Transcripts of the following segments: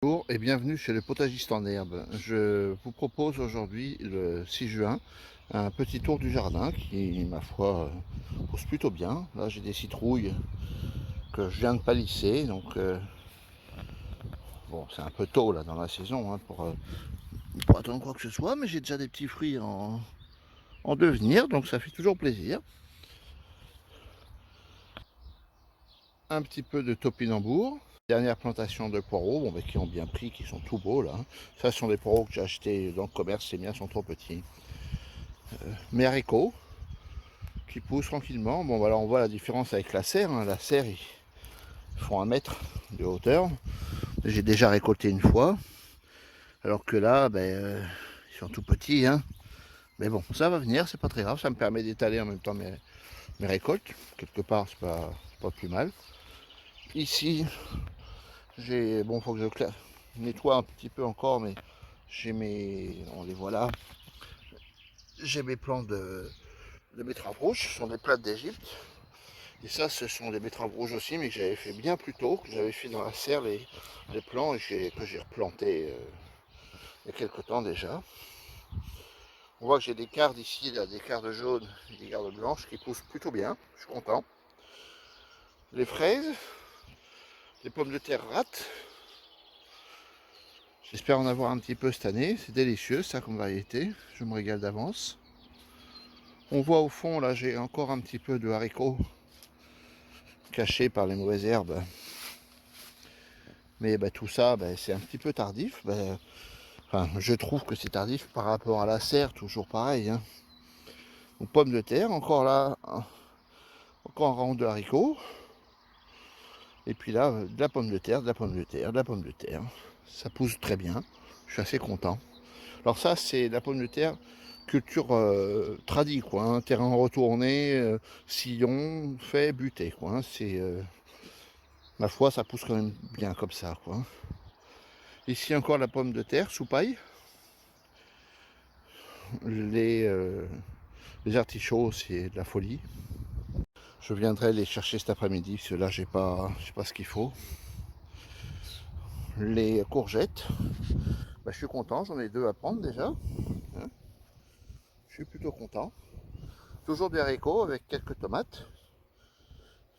Bonjour et bienvenue chez le Potagiste en herbe. Je vous propose aujourd'hui, le 6 juin, un petit tour du jardin qui, ma foi, pousse plutôt bien. Là, j'ai des citrouilles que je viens de palisser, donc bon, c'est un peu tôt là dans la saison hein, pour attendre quoi que ce soit, mais j'ai déjà des petits fruits en devenir, donc ça fait toujours plaisir. Un petit peu de topinambour. Dernière plantation de poireaux, bon, qui ont bien pris, qui sont tout beaux là. Ça, ce sont des poireaux que j'ai achetés dans le commerce, les miens sont trop petits. Mes haricots qui poussent tranquillement. Bon, voilà, on voit la différence avec la serre. Hein. La serre, ils font 1 mètre de hauteur. J'ai déjà récolté une fois. Alors que là, ils sont tout petits. Hein. Mais bon, ça va venir, c'est pas très grave. Ça me permet d'étaler en même temps mes récoltes. Quelque part, c'est pas plus mal. Ici, j'ai. Bon, faut que je nettoie un petit peu encore, mais j'ai mes. On les voit là. J'ai mes plants de betteraves rouges. Ce sont des plantes d'Égypte. Et ça, ce sont des betteraves rouges aussi, mais que j'avais fait bien plus tôt, que j'avais fait dans la serre les plants et que j'ai replanté il y a quelques temps déjà. On voit que j'ai des cardes ici, là, des cardes jaunes et des cardes blanches qui poussent plutôt bien, je suis content. Les fraises, les pommes de terre rates. J'espère en avoir un petit peu cette année, c'est délicieux ça comme variété, je me régale d'avance. On voit au fond, là j'ai encore un petit peu de haricots cachés par les mauvaises herbes. Mais tout ça, c'est un petit peu tardif. Enfin, je trouve que c'est tardif par rapport à la serre, toujours pareil. Hein. Donc, pommes de terre, encore là, encore un rang de haricots. Et puis là, de la pomme de terre, de la pomme de terre, de la pomme de terre. Ça pousse très bien. Je suis assez content. Alors ça, c'est de la pomme de terre culture tradie, quoi. Hein. Terrain retourné, sillon, fait, buté, quoi. Hein. C'est, ma foi, ça pousse quand même bien comme ça, quoi. Ici encore la pomme de terre sous paille. Les, euh, les artichauts, c'est de la folie. Je viendrai les chercher cet après-midi, parce que là, j'ai pas ce qu'il faut. Les courgettes, je suis content, j'en ai 2 à prendre déjà. Hein. Je suis plutôt content. Toujours des haricots avec quelques tomates.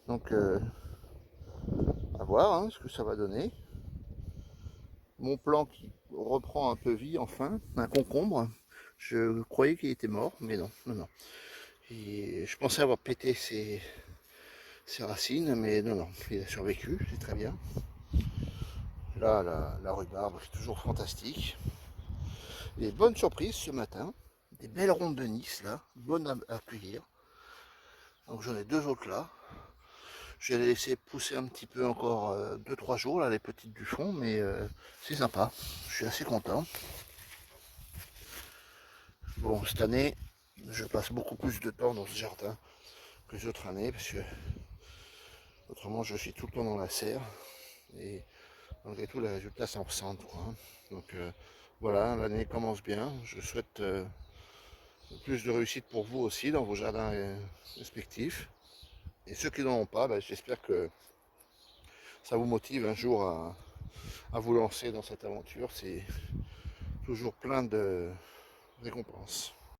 Donc, à voir hein, ce que ça va donner. Mon plan qui reprend un peu vie, enfin, un concombre. Je croyais qu'il était mort, mais non, non, non. Et je pensais avoir pété ses racines, mais non, non, il a survécu, c'est très bien. Là, la rhubarbe, c'est toujours fantastique. Des bonnes surprises ce matin. Des belles rondes de Nice, là, bonnes à cueillir. Donc j'en ai 2 autres là. Je vais les laisser pousser un petit peu encore 2-3 jours, là, les petites du fond, mais c'est sympa. Je suis assez content. Bon, cette année, je passe beaucoup plus de temps dans ce jardin que les autres années, parce que autrement, je suis tout le temps dans la serre. Et malgré tout, les résultats s'en ressentent. Quoi. Donc voilà, l'année commence bien. Je souhaite plus de réussite pour vous aussi dans vos jardins respectifs. Et ceux qui n'en ont pas, j'espère que ça vous motive un jour à vous lancer dans cette aventure. C'est toujours plein de récompenses.